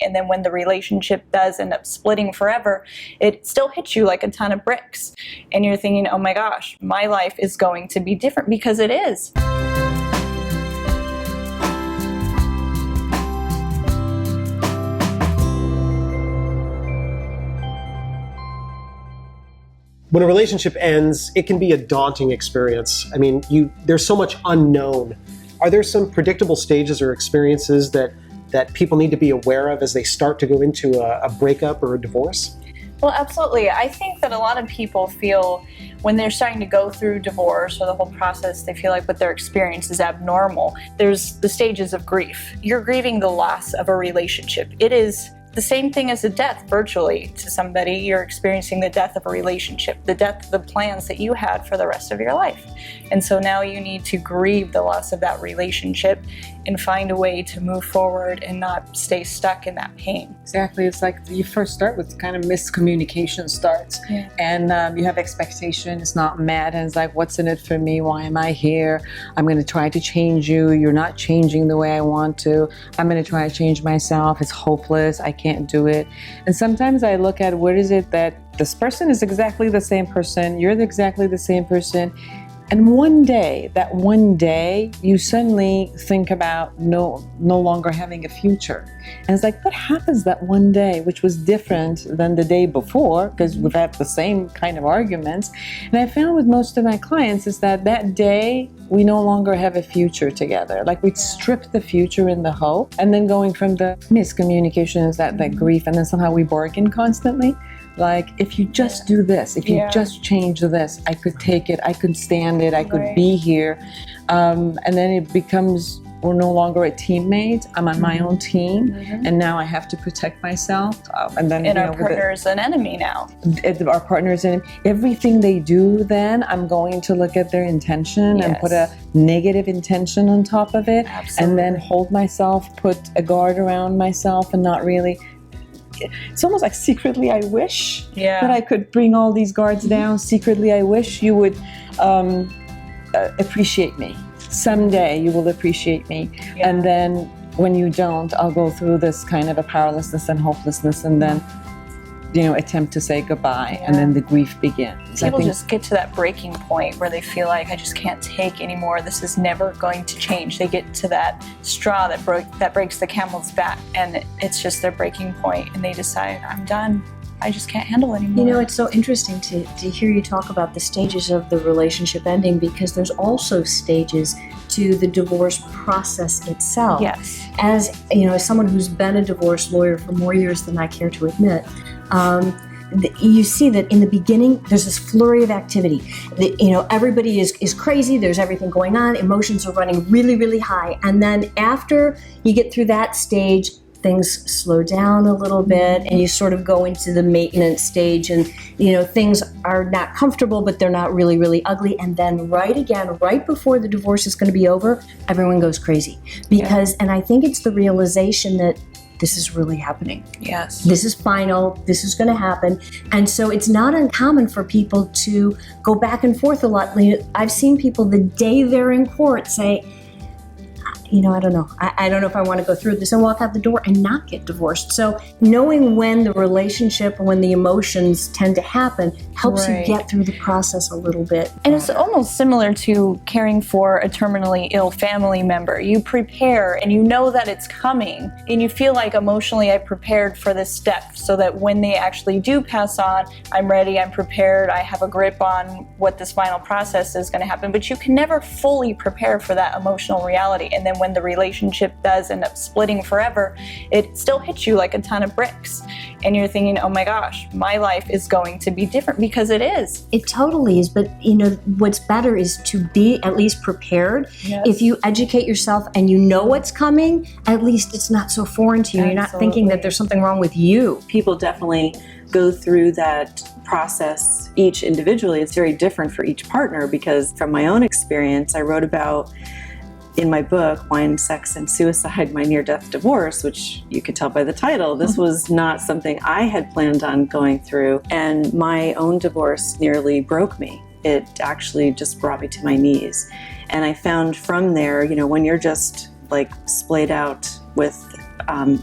And then when the relationship does end up splitting forever, it still hits you like a ton of bricks. And you're thinking, oh my gosh, my life is going to be different, because it is. When a relationship ends, it can be a daunting experience. I mean, there's so much unknown. Are there some predictable stages or experiences that people need to be aware of as they start to go into a breakup or a divorce? Well, absolutely. I think that a lot of people feel when they're starting to go through divorce or the whole process, they feel like what their experience is abnormal. There's the stages of grief. You're grieving the loss of a relationship. It is the same thing as a death, virtually, to somebody. You're experiencing the death of a relationship, the death of the plans that you had for the rest of your life. And so now you need to grieve the loss of that relationship and find a way to move forward and not stay stuck in that pain. Exactly. It's like you first start with kind of miscommunication starts. Yeah. And you have expectation. It's not met. And it's like, what's in it for me? Why am I here? I'm going to try to change you. You're not changing the way I want to. I'm going to try to change myself. It's hopeless. I can't do it. And sometimes I look at what is it that this person is exactly the same person. You're exactly the same person. And one day, you suddenly think about no longer having a future. And it's like, what happens that one day, which was different than the day before, because we've had the same kind of arguments. And I found with most of my clients is that day, we no longer have a future together. Like we strip the future in the hope, and then going from the miscommunications, that grief, and then somehow we bargain constantly. Like, if you just do this, if you just change this, I could take it, I could stand it, I could be here. And then it becomes, we're no longer a teammate. I'm on my own team, and now I have to protect myself. And then our partner is an enemy now. Our partner is an enemy. Everything they do, then I'm going to look at their intention and put a negative intention on top of it, and then hold myself, put a guard around myself, and not really. It's almost like secretly I wish that I could bring all these guards down. Secretly I wish you would appreciate me. Someday you will appreciate me. And then when you don't, I'll go through this kind of a powerlessness and hopelessness, and then attempt to say goodbye, and then the grief begins. People just get to that breaking point where they feel like, I just can't take anymore. This is never going to change. They get to that straw that breaks the camel's back, and it's just their breaking point, and they decide, I'm done. I just can't handle anymore. It's so interesting to hear you talk about the stages of the relationship ending, because there's also stages to the divorce process itself. Yes. As someone who's been a divorce lawyer for more years than I care to admit, you see that in the beginning there's this flurry of activity. Everybody is crazy. There's everything going on. Emotions are running really, really high. And then after you get through that stage, things slow down a little bit, and you sort of go into the maintenance stage, and things are not comfortable, but they're not really, really ugly. And then right before the divorce is going to be over, everyone goes crazy and I think it's the realization that this is really happening. Yes. This is final. This is going to happen. And so it's not uncommon for people to go back and forth a lot. I've seen people the day they're in court say, I don't know. I don't know if I want to go through this, and walk out the door and not get divorced. So knowing when the relationship, when the emotions tend to happen, helps you get through the process a little bit. And it's almost similar to caring for a terminally ill family member. You prepare, and you know that it's coming, and you feel like emotionally I prepared for this step, so that when they actually do pass on, I'm ready, I'm prepared, I have a grip on what this final process is going to happen. But you can never fully prepare for that emotional reality. And then when the relationship does end up splitting forever, it still hits you like a ton of bricks. And you're thinking, oh my gosh, my life is going to be different, because it is. It totally is. But what's better is to be at least prepared. Yes. If you educate yourself and you know what's coming, at least it's not so foreign to you. You're not thinking that there's something wrong with you. People definitely go through that process each individually. It's very different for each partner, because from my own experience, I wrote about in my book, Wine, Sex, and Suicide, My Near-Death Divorce, which you could tell by the title, this was not something I had planned on going through. And my own divorce nearly broke me. It actually just brought me to my knees. And I found from there, when you're just like splayed out with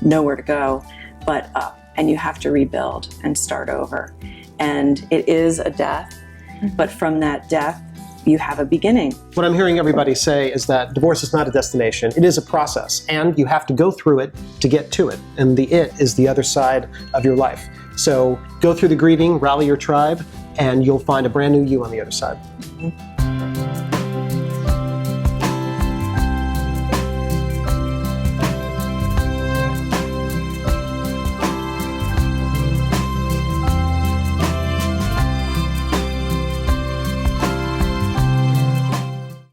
nowhere to go, but up, and you have to rebuild and start over. And it is a death, but from that death, you have a beginning. What I'm hearing everybody say is that divorce is not a destination, it is a process, and you have to go through it to get to it. And the it is the other side of your life. So go through the grieving, rally your tribe, and you'll find a brand new you on the other side. Mm-hmm.